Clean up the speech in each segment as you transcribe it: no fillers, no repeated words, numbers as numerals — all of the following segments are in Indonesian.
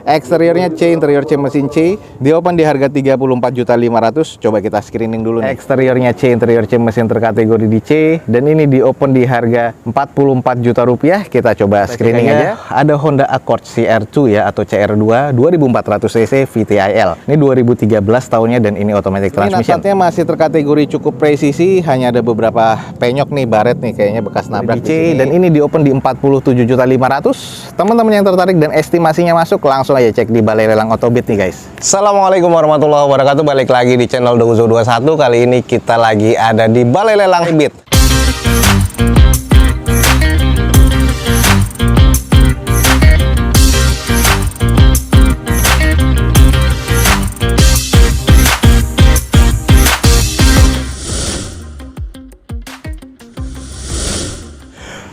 Eksteriornya C, interior C, mesin C. Di open di harga 34.500.000. Coba kita screening dulu nih. Eksteriornya C, interior C, mesin terkategori di C. Dan ini di open di harga 44 juta rupiah. Kita coba screening aja. Ada Honda Accord CR2 ya, atau CR2 2400 cc VTIL. Ini 2013 tahunnya dan ini automatic transmission. Ini masih terkategori cukup presisi. Hanya ada beberapa penyok nih, baret nih kayaknya bekas nabrak di C. Dan ini di open di 47.500.000. Teman-teman yang tertarik dan estimasinya masuk, langsung aja cek di Balai Lelang Otobit nih guys. Assalamualaikum warahmatullahi wabarakatuh. Balik lagi di channel Dozo21. Kali ini kita lagi ada di Balai Lelang Otobit.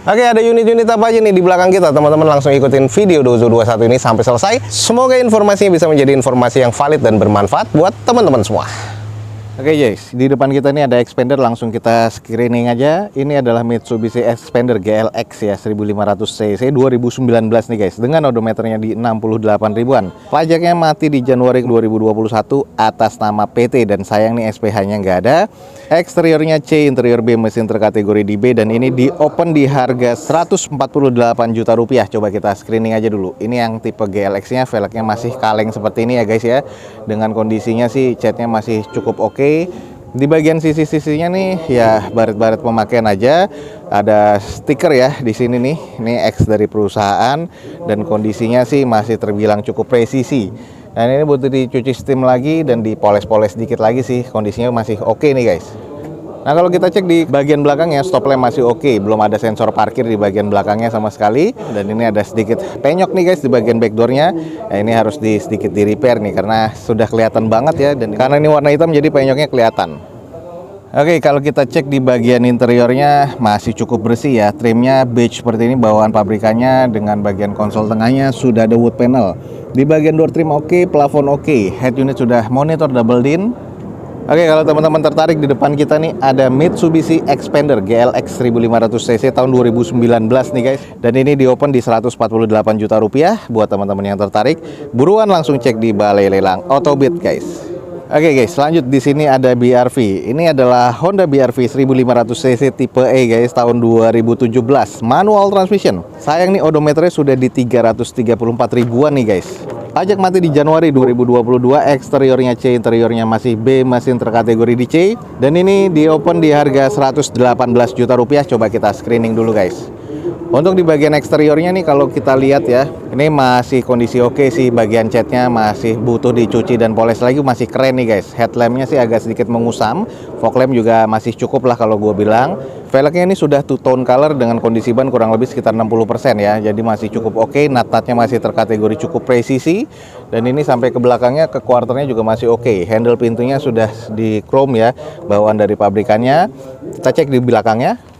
Oke, ada unit-unit apa aja nih di belakang kita? Teman-teman langsung ikutin video Dozo21 ini sampai selesai. Semoga informasinya bisa menjadi informasi yang valid dan bermanfaat buat teman-teman semua. Oke guys, di depan kita ini ada Xpander, langsung kita screening aja. Ini adalah Mitsubishi Xpander GLX ya, 1500 cc 2019 nih guys, dengan odometernya di 68 ribuan. Pajaknya mati di Januari 2021 atas nama PT, dan sayang nih SPH-nya nggak ada. Eksteriornya C, interior B, mesin terkategori di B, dan ini di open di harga 148 juta rupiah. Coba kita screening aja dulu. Ini yang tipe GLX-nya, velgnya masih kaleng seperti ini ya guys ya. Dengan kondisinya sih catnya masih cukup oke. Di bagian sisi-sisinya nih ya baret-baret pemakaian aja. Ada stiker ya di sini nih. Ini X dari perusahaan dan kondisinya sih masih terbilang cukup presisi. Dan ini butuh dicuci steam lagi dan dipoles-poles dikit lagi sih. Kondisinya masih oke nih guys. Nah kalau kita cek di bagian belakangnya, stop lamp masih oke, belum ada sensor parkir di bagian belakangnya sama sekali. Dan ini ada sedikit penyok nih guys di bagian backdoornya. Nah ini harus sedikit di repair nih karena sudah kelihatan banget ya, dan karena ini warna hitam jadi penyoknya kelihatan. Oke, kalau kita cek di bagian interiornya masih cukup bersih ya. Trimnya beige seperti ini bawaan pabrikannya, dengan bagian konsol tengahnya sudah ada wood panel. Di bagian door trim oke, plafon oke, head unit sudah monitor double din. Oke, kalau teman-teman tertarik, di depan kita nih ada Mitsubishi Xpander GLX 1500 cc tahun 2019 nih guys. Dan ini di open di 148 juta rupiah. Buat teman-teman yang tertarik, buruan langsung cek di Balai Lelang Otobit guys. Oke guys, lanjut di sini ada BRV. Ini adalah Honda BRV 1500 cc tipe E guys, tahun 2017, manual transmission. Sayang nih odometernya sudah di 334 ribuan nih guys. Pajak mati di Januari 2022, eksteriornya C, interiornya masih B, mesin terkategori di C. Dan ini di open di harga 118 juta rupiah. Coba kita screening dulu guys. Untuk di bagian eksteriornya nih kalau kita lihat ya, ini masih kondisi oke sih. Bagian catnya masih butuh dicuci dan poles lagi, masih keren nih guys. Headlampnya sih agak sedikit mengusam, fog lamp juga masih cukup lah kalau gue bilang. Velgnya ini sudah two tone color dengan kondisi ban kurang lebih sekitar 60% ya, jadi masih cukup oke. Nut-nutnya masih terkategori cukup presisi. Dan ini sampai ke belakangnya, ke quarternya juga masih oke. Handle pintunya sudah di chrome ya, bawaan dari pabrikannya. Kita cek di belakangnya.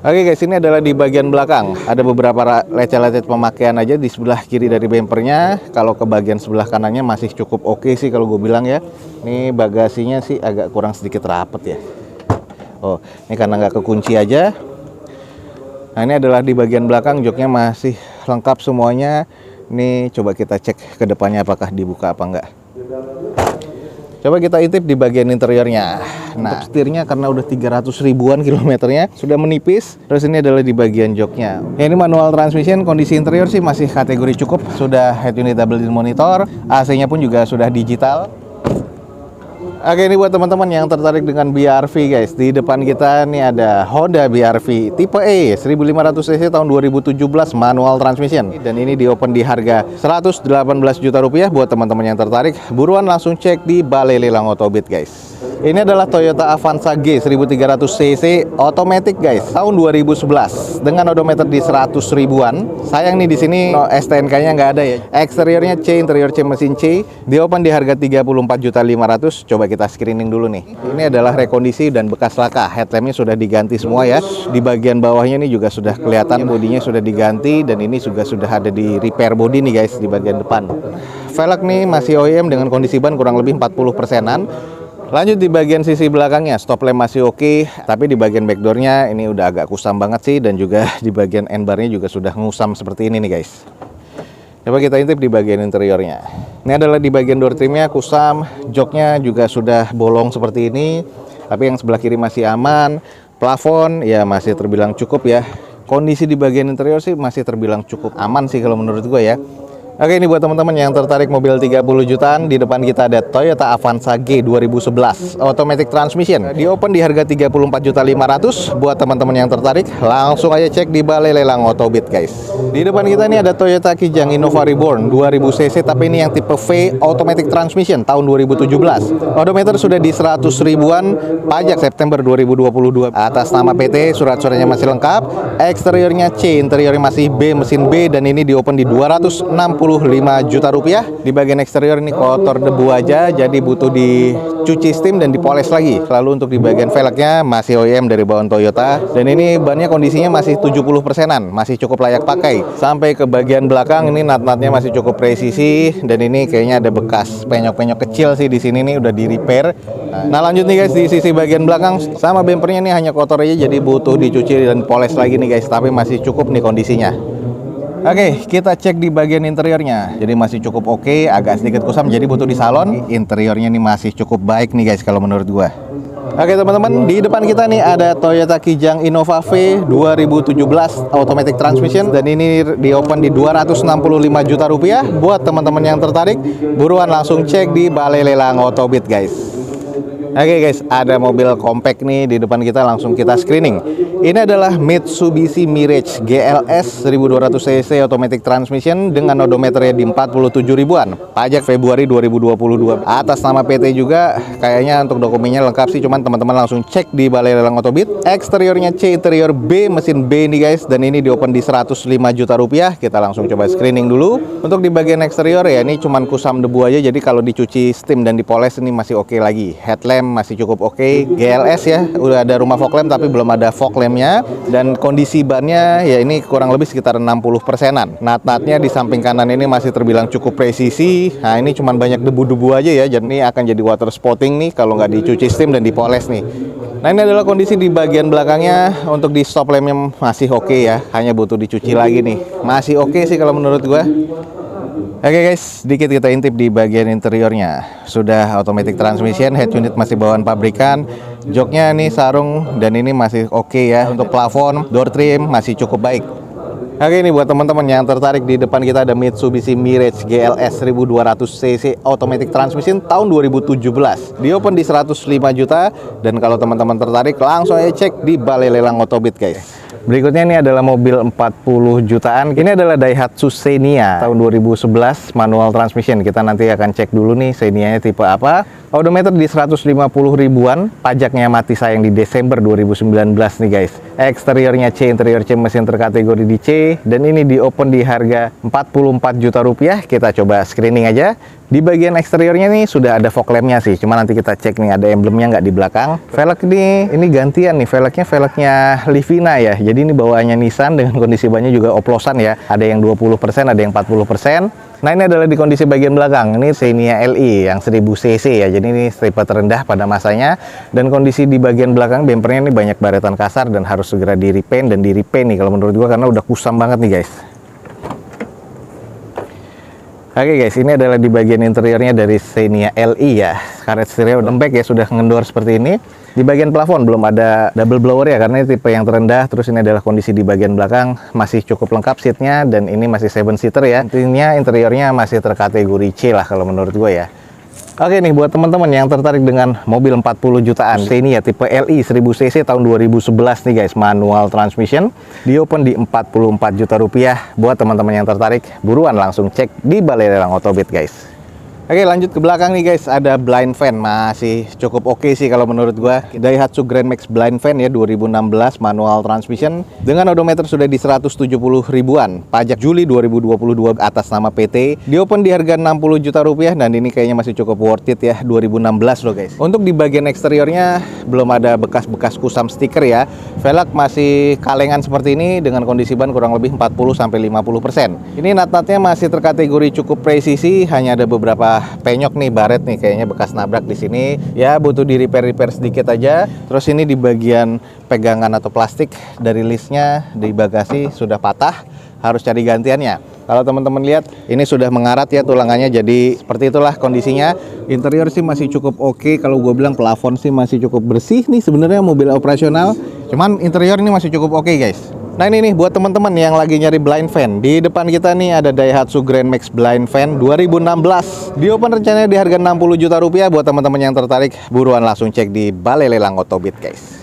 Oke guys, ini adalah di bagian belakang. Ada beberapa lecet-lecet pemakaian aja di sebelah kiri dari bempernya. Kalau ke bagian sebelah kanannya masih cukup oke sih kalau gue bilang ya. Ini bagasinya sih agak kurang sedikit rapet ya. Oh, ini karena nggak kekunci aja. Nah ini adalah di bagian belakang, joknya masih lengkap semuanya. Ini coba kita cek ke depannya apakah dibuka apa enggak. Coba kita intip di bagian interiornya. Nah, untuk setirnya karena udah 300 ribuan kilometernya, sudah menipis. Terus ini adalah di bagian joknya. Ya, ini manual transmission, kondisi interior sih masih kategori cukup. Sudah head unit double din monitor, AC-nya pun juga sudah digital. Oke, ini buat teman-teman yang tertarik dengan BRV guys. Di depan kita nih ada Honda BRV tipe E 1500 cc tahun 2017, manual transmission. Dan ini di open di harga 118 juta rupiah. Buat teman-teman yang tertarik, buruan langsung cek di Balai Lelang Otobit guys. Ini adalah Toyota Avanza G 1300 cc automatic guys, tahun 2011 dengan odometer di 100 ribuan. Sayang nih di sini STNK-nya nggak ada ya. Eksteriornya C, interior C, mesin C. Di open di harga 34.500.000. Coba kita screening dulu nih. Ini adalah rekondisi dan bekas laka. Headlampnya sudah diganti semua ya. Di bagian bawahnya ini juga sudah kelihatan bodinya sudah diganti, dan ini juga sudah ada di repair body nih guys di bagian depan. Velg nih masih OEM dengan kondisi ban kurang lebih 40%-an. Lanjut di bagian sisi belakangnya, stop lamp masih oke, tapi di bagian backdoornya ini udah agak kusam banget sih, dan juga di bagian end barnya juga sudah ngusam seperti ini nih guys. Coba kita intip di bagian interiornya. Ini adalah di bagian door trimnya, kusam, joknya juga sudah bolong seperti ini. Tapi yang sebelah kiri masih aman. Plafon ya masih terbilang cukup ya. Kondisi di bagian interior sih masih terbilang cukup aman sih kalau menurut gue ya. Oke, ini buat teman-teman yang tertarik mobil 30 jutaan, di depan kita ada Toyota Avanza G 2011 automatic transmission. Di open di harga 34.500.000. Buat teman-teman yang tertarik, langsung aja cek di Balai Lelang Autobit, guys. Di depan kita ini ada Toyota Kijang Innova Reborn 2000 cc, tapi ini yang tipe V automatic transmission tahun 2017. Odometer sudah di 100 ribuan, pajak September 2022. Atas nama PT, surat-suratnya masih lengkap. Eksteriornya C, interiornya masih B, mesin B, dan ini di open di 265 juta rupiah. Di bagian eksterior ini kotor debu aja, jadi butuh dicuci steam dan dipoles lagi. Lalu untuk di bagian velgnya masih OEM dari bawaan Toyota, dan ini bannya kondisinya masih 70%-an, masih cukup layak pakai. Sampai ke bagian belakang ini nat-natnya masih cukup presisi, dan ini kayaknya ada bekas penyok-penyok kecil sih di sini nih, udah di repair. Nah, lanjut nih guys, di sisi bagian belakang sama bempernya nih hanya kotor aja, jadi butuh dicuci dan poles lagi nih guys, tapi masih cukup nih kondisinya. Oke, kita cek di bagian interiornya. Jadi masih cukup oke, agak sedikit kusam jadi butuh di salon. Interiornya nih masih cukup baik nih guys kalau menurut gua. Oke teman-teman, di depan kita nih ada Toyota Kijang Innova V 2017 automatic transmission, dan ini di open di 265 juta rupiah. Buat teman-teman yang tertarik, buruan langsung cek di Balai Lelang Autobit, guys. Oke guys, ada mobil compact nih di depan kita, langsung kita screening. Ini adalah Mitsubishi Mirage GLS 1200 cc automatic transmission dengan odometernya di 47 ribuan. Pajak Februari 2022. Atas nama PT juga, kayaknya untuk dokumennya lengkap sih, cuman teman-teman langsung cek di Balai Lelang Autobit. Eksteriornya C, interior B, mesin B nih guys, dan ini di open di 105 juta rupiah. Kita langsung coba screening dulu. Untuk di bagian eksterior ya ini cuman kusam debu aja, jadi kalau dicuci steam dan dipoles ini masih oke lagi. Headlamp masih cukup oke. GLS ya, udah ada rumah fog lamp tapi belum ada fog lampnya, dan kondisi bannya ya ini kurang lebih sekitar 60%-an. Nat-natnya di samping kanan ini masih terbilang cukup presisi. Nah ini cuman banyak debu-debu aja ya, jadi ini akan jadi water spotting nih kalau nggak dicuci steam dan dipoles nih. Nah ini adalah kondisi di bagian belakangnya. Untuk di stop lampnya masih oke ya, hanya butuh dicuci lagi nih. Masih oke sih kalau menurut gua. Oke guys, sedikit kita intip di bagian interiornya. Sudah automatic transmission, head unit masih bawaan pabrikan. Joknya nih sarung, dan ini masih oke ya. Untuk plafon, door trim masih cukup baik. Oke, ini buat teman-teman yang tertarik, di depan kita ada Mitsubishi Mirage GLS 1200 cc automatic transmission tahun 2017. Di open di 105 juta, dan kalau teman-teman tertarik langsung aja cek di Balai Lelang Autobit, guys. Berikutnya ini adalah mobil 40 jutaan. Ini adalah Daihatsu Xenia tahun 2011 manual transmission. Kita nanti akan cek dulu nih Xenia-nya tipe apa. Odometer di 150 ribuan, pajaknya mati sayang di Desember 2019 nih guys. Eksteriornya C, interior C, mesin terkategori di C, dan ini di open di harga 44 juta rupiah. Kita coba screening aja. Di bagian eksteriornya nih sudah ada fog lampnya sih, cuma nanti kita cek nih ada emblemnya nggak di belakang. Velg ini gantian nih, velgnya Livina ya. Jadi ini bawaannya Nissan dengan kondisi bannya juga oplosan ya. Ada yang 20%, ada yang 40%. Nah ini adalah di kondisi bagian belakang. Ini Xenia LE yang 1000 cc ya. Jadi ini tipe terendah pada masanya. Dan kondisi di bagian belakang bempernya ini banyak baretan kasar dan harus segera di repaint dan di repaint nih kalau menurut gua, karena udah kusam banget nih guys. Oke guys, ini adalah di bagian interiornya dari Xenia LE ya. Karet stereo lembek ya, sudah ngendor seperti ini. Di bagian plafon belum ada double blower ya, karena ini tipe yang terendah. Terus ini adalah kondisi di bagian belakang masih cukup lengkap seatnya, dan ini masih 7-seater ya. Intinya interiornya masih terkategori C lah kalau menurut gue ya. Oke nih, buat teman-teman yang tertarik dengan mobil 40 jutaan Xenia tipe LE 1000 cc tahun 2011 nih guys, manual transmission, di open di 44 juta rupiah. Buat teman-teman yang tertarik, buruan langsung cek di Balai Lelang Autobit, guys. Oke, lanjut ke belakang nih guys, ada blind fan, masih cukup oke sih kalau menurut gua. Daihatsu Grand Max blind fan ya, 2016 manual transmission dengan odometer sudah di 170 ribuan. Pajak Juli 2022 atas nama PT. Di open di harga 60 juta rupiah, dan ini kayaknya masih cukup worth it ya, 2016 loh guys. Untuk di bagian eksteriornya belum ada bekas-bekas kusam stiker ya. Velg masih kalengan seperti ini dengan kondisi ban kurang lebih 40-50%. Ini nat-natnya masih terkategori cukup presisi, hanya ada beberapa penyok nih, baret nih kayaknya bekas nabrak di sini ya, butuh di repair sedikit aja. Terus ini di bagian pegangan atau plastik dari listnya di bagasi sudah patah, harus cari gantiannya. Kalau teman-teman lihat, ini sudah mengarat ya tulangannya, jadi seperti itulah kondisinya. Interior sih masih cukup oke. Kalau gue bilang plafon sih masih cukup bersih nih sebenarnya, mobil operasional. Cuman interior ini masih cukup oke guys. Nah ini nih buat teman-teman yang lagi nyari blind fan. Di depan kita nih ada Daihatsu Grand Max Blind Fan 2016. Di open rencananya di harga 60 juta rupiah. Buat teman-teman yang tertarik, buruan langsung cek di Balai Lelang Otobit guys.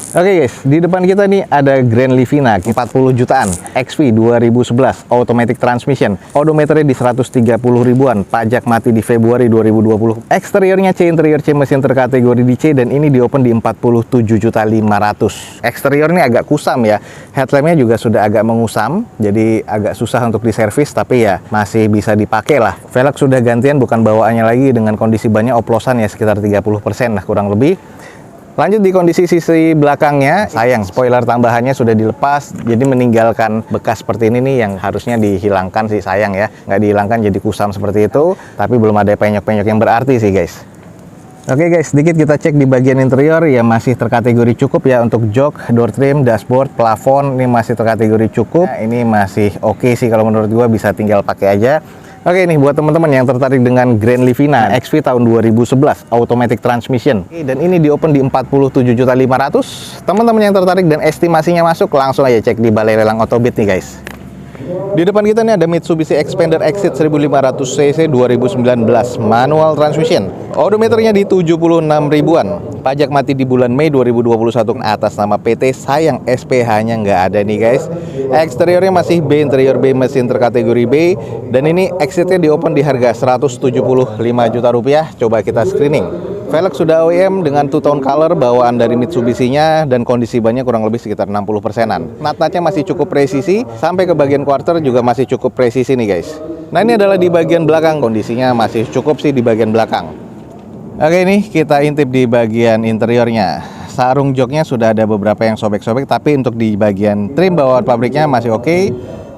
Oke guys, di depan kita nih ada Grand Livina 40 jutaan, XV 2011, automatic transmission, odometernya di 130 ribuan, pajak mati di Februari 2020. Eksteriornya C, interior C, mesin terkategori di C, dan ini di open di 47.500.000. Eksterior ini agak kusam ya, headlampnya juga sudah agak mengusam, jadi agak susah untuk diservis, tapi ya masih bisa dipakai lah. Velg sudah gantian, bukan bawaannya lagi, dengan kondisi bannya oplosan ya sekitar 30% lah kurang lebih. Lanjut di kondisi sisi belakangnya, sayang spoiler tambahannya sudah dilepas, jadi meninggalkan bekas seperti ini nih yang harusnya dihilangkan sih, sayang ya. Nggak dihilangkan jadi kusam seperti itu, tapi belum ada penyok-penyok yang berarti sih guys. Oke guys, sedikit kita cek di bagian interior, ya masih terkategori cukup ya untuk jok, door trim, dashboard, plafon, ini masih terkategori cukup. Nah, ini masih oke sih kalau menurut gua, bisa tinggal pakai aja. Oke nih buat teman-teman yang tertarik dengan Grand Livina XV tahun 2011 automatic transmission, dan ini di open di 47.500.000. Teman-teman yang tertarik dan estimasinya masuk, langsung aja cek di Balai Lelang Otobit nih guys. Di depan kita nih ada Mitsubishi Xpander Exit 1500 cc 2019 manual transmission. Odometernya di 76 ribuan. Pajak mati di bulan Mei 2021 atas nama PT. Sayang SPH-nya nggak ada nih guys. Eksteriornya masih B, interior B, mesin terkategori B. Dan ini exitnya di open di harga 175 juta rupiah. Coba kita screening. Velg sudah OEM dengan two-tone color bawaan dari Mitsubishi-nya, dan kondisi bannya kurang lebih sekitar 60%-an. Nat-natnya masih cukup presisi, sampai ke bagian quarter juga masih cukup presisi nih guys. Nah ini adalah di bagian belakang, kondisinya masih cukup sih di bagian belakang. Oke nih kita intip di bagian interiornya. Sarung joknya sudah ada beberapa yang sobek-sobek, tapi untuk di bagian trim bawaan pabriknya masih oke.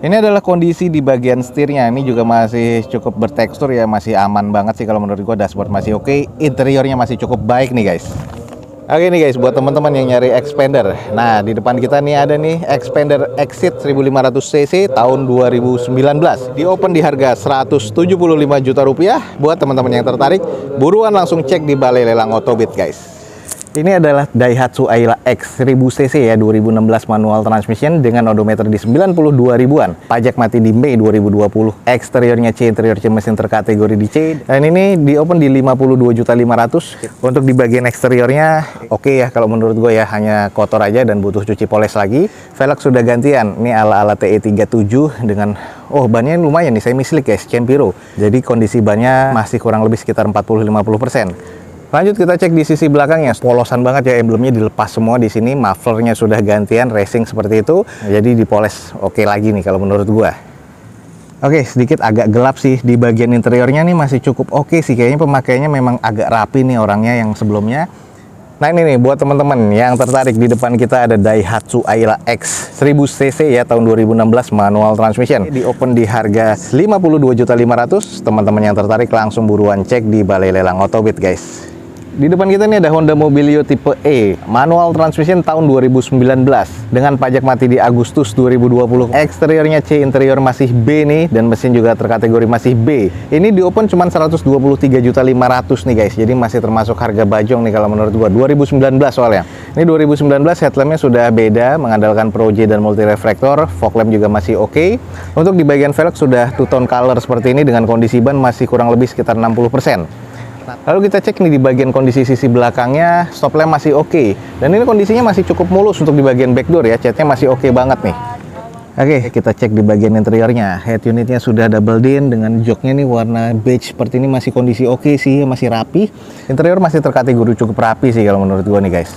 Ini adalah kondisi di bagian setirnya, ini juga masih cukup bertekstur ya, masih aman banget sih kalau menurut gua. Dashboard masih oke, interiornya masih cukup baik nih guys. Oke nih guys, buat teman-teman yang nyari Xpander, nah di depan kita nih ada nih Xpander Exit 1500 cc tahun 2019, di open di harga 175 juta rupiah. Buat teman-teman yang tertarik, buruan langsung cek di Balai Lelang Otobit guys. Ini adalah Daihatsu Ayla X 1000 cc ya, 2016 manual transmission dengan odometer di 92 ribuan. Pajak mati di Mei 2020. Eksteriornya C, interior C, mesin terkategori di C. Dan ini di open di 52.500.000. Untuk di bagian eksteriornya oke ya kalau menurut gue ya, hanya kotor aja dan butuh cuci poles lagi. Velg sudah gantian. Ini ala-ala TE37 dengan bannya lumayan nih, semi slick guys, Campiro. Jadi kondisi bannya masih kurang lebih sekitar 40-50%. Lanjut kita cek di sisi belakangnya, polosan banget ya, emblemnya dilepas semua di sini, mufflernya sudah gantian, racing seperti itu, jadi dipoles oke lagi nih kalau menurut gua. Oke, sedikit agak gelap sih di bagian interiornya nih, masih cukup oke sih, kayaknya pemakaiannya memang agak rapi nih orangnya yang sebelumnya. Nah ini nih buat teman-teman yang tertarik, di depan kita ada Daihatsu Ayla X 1000 cc ya tahun 2016 manual transmission, di open di harga 52.500.000. Teman-teman yang tertarik langsung buruan cek di Balai Lelang Otobit guys. Di depan kita ini ada Honda Mobilio tipe E, manual transmission tahun 2019 dengan pajak mati di Agustus 2020. Eksteriornya C, interior masih B nih, dan mesin juga terkategori masih B. Ini di open cuma 123.500.000 nih guys. Jadi masih termasuk harga bajong nih kalau menurut gua. 2019 soalnya. Ini 2019, headlampnya sudah beda, mengandalkan Pro J dan multi reflektor. Fog lamp juga masih oke. Untuk di bagian velg sudah two-tone color seperti ini, dengan kondisi ban masih kurang lebih sekitar 60%. Lalu kita cek nih di bagian kondisi sisi belakangnya, stop lamp masih oke. Dan ini kondisinya masih cukup mulus untuk di bagian back door ya, catnya masih oke banget nih. Oke, kita cek di bagian interiornya. Head unitnya sudah double din dengan joknya nih warna beige seperti ini, masih kondisi oke sih, masih rapi. Interior masih terkategori cukup rapi sih kalau menurut gua nih guys.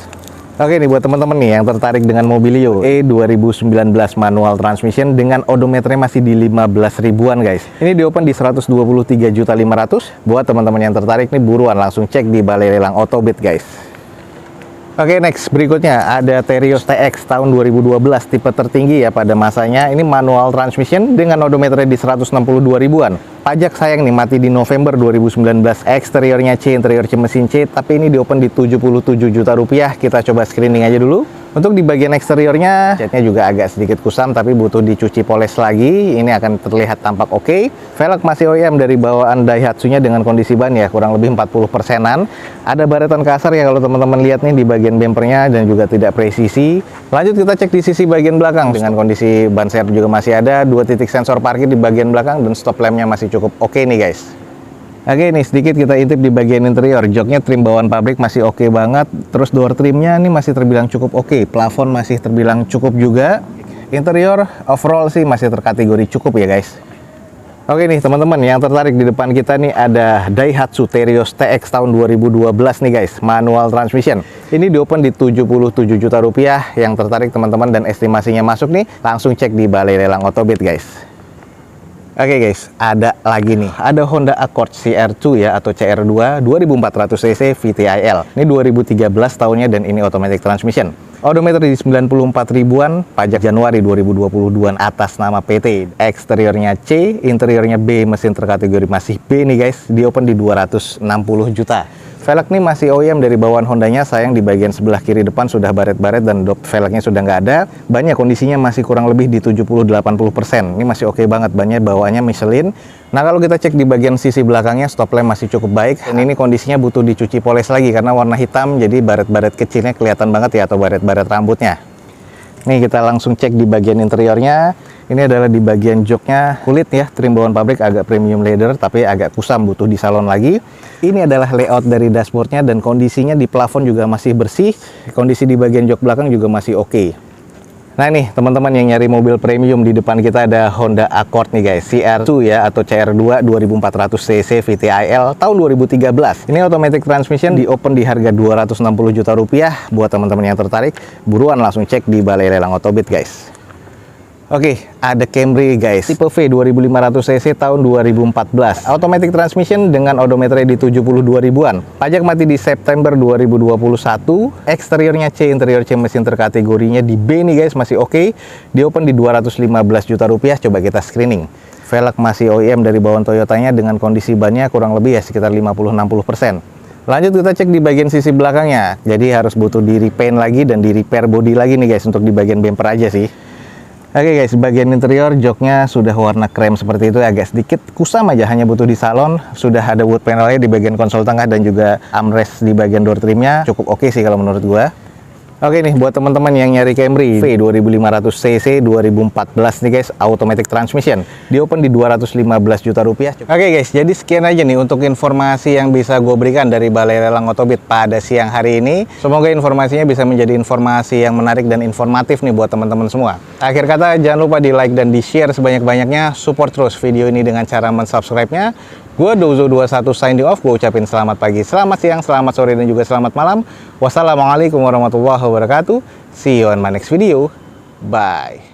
Oke nih buat teman-teman nih yang tertarik dengan Mobilio E 2019 manual transmission dengan odometernya masih di 15 ribuan guys. Ini di open di 123.500.000. Buat teman-teman yang tertarik nih, buruan langsung cek di Balai Lelang Otobit guys. Oke, next berikutnya ada Terios TX tahun 2012, tipe tertinggi ya pada masanya. Ini manual transmission dengan odometernya di 162 ribuan. Pajak sayang nih mati di November 2019. Eksteriornya C, interior C, mesin C, tapi ini di open di 77 juta rupiah. Kita coba screening aja dulu. Untuk di bagian eksteriornya, catnya juga agak sedikit kusam tapi butuh dicuci poles lagi. Ini akan terlihat tampak oke. Velg masih OEM dari bawaan Daihatsu-nya dengan kondisi ban ya kurang lebih 40%-an. Ada baretan kasar ya kalau teman-teman lihat nih di bagian bempernya dan juga tidak presisi. Lanjut kita cek di sisi bagian belakang dengan kondisi ban serep juga masih ada, 2 titik sensor parkir di bagian belakang dan stop lamp-nya masih cukup oke nih guys. Oke nih sedikit kita intip di bagian interior. Joknya trim bawaan pabrik masih oke banget. Terus door trimnya ini masih terbilang cukup oke. Plafon masih terbilang cukup juga. Interior overall sih masih terkategori cukup ya guys. Oke nih teman-teman, yang tertarik di depan kita nih ada Daihatsu Terios TX tahun 2012 nih guys, manual transmission. Ini diopen di 77 juta rupiah. Yang tertarik teman-teman dan estimasinya masuk nih, langsung cek di Balai Lelang Otobit guys. Oke guys, ada lagi nih. Ada Honda Accord CR2 ya atau CR2 2400 cc VTIL. Ini 2013 tahunnya dan ini automatic transmission. Odometer di 94 ribuan, pajak Januari 2022 atas nama PT. Eksteriornya C, interiornya B, mesin terkategori masih B nih guys. Di open di 260 juta. Velg ini masih OEM dari bawaan Hondanya, sayang di bagian sebelah kiri depan sudah baret-baret dan dop velgnya sudah nggak ada. Bannya kondisinya masih kurang lebih di 70-80%. Ini masih oke banget, bannya bawaannya Michelin. Nah kalau kita cek di bagian sisi belakangnya, stop lamp masih cukup baik. Dan ini kondisinya butuh dicuci poles lagi karena warna hitam, jadi baret-baret kecilnya kelihatan banget ya, atau baret-baret rambutnya. Nih kita langsung cek di bagian interiornya. Ini adalah di bagian joknya kulit ya, trim bawaan pabrik agak premium leather tapi agak kusam, butuh di salon lagi. Ini adalah layout dari dashboardnya dan kondisinya di plafon juga masih bersih. Kondisi di bagian jok belakang juga masih oke. Nah nih teman-teman yang nyari mobil premium, di depan kita ada Honda Accord nih guys, CR2 ya atau CR2 2400 cc VTIL tahun 2013. Ini automatic transmission, di open di harga 260 juta rupiah. Buat teman-teman yang tertarik, buruan langsung cek di Balai Lelang Otobit guys. Oke, ada Camry guys, tipe V 2500 cc tahun 2014. Automatic transmission dengan odometernya di 72 ribuan. Pajak mati di September 2021. Eksteriornya C, interior C, mesin terkategorinya di B nih guys, masih oke. Di open di 215 juta rupiah. Coba kita screening. Velg masih OEM dari bawaan Toyotanya dengan kondisi bannya kurang lebih ya sekitar 50-60%. Lanjut kita cek di bagian sisi belakangnya. Jadi harus butuh di repaint lagi dan di repair body lagi nih guys untuk di bagian bumper aja sih. Oke guys, bagian interior joknya sudah warna krem seperti itu, agak sedikit kusam aja, hanya butuh di salon. Sudah ada wood panelnya di bagian konsol tengah dan juga armrest di bagian door trimnya. Cukup oke sih kalau menurut gua. Oke nih, buat teman-teman yang nyari Camry V 2500 cc 2014 nih guys, automatic transmission. Di open di 215 juta rupiah. Oke guys, jadi sekian aja nih untuk informasi yang bisa gue berikan dari Balai Lelang Otobit pada siang hari ini. Semoga informasinya bisa menjadi informasi yang menarik dan informatif nih buat teman-teman semua. Akhir kata, jangan lupa di like dan di share sebanyak-banyaknya. Support terus video ini dengan cara mensubscribe-nya. Gue Dozo21 signing off. Gue ucapin selamat pagi, selamat siang, selamat sore, dan juga selamat malam. Wassalamualaikum warahmatullahi wabarakatuh. See you on my next video. Bye.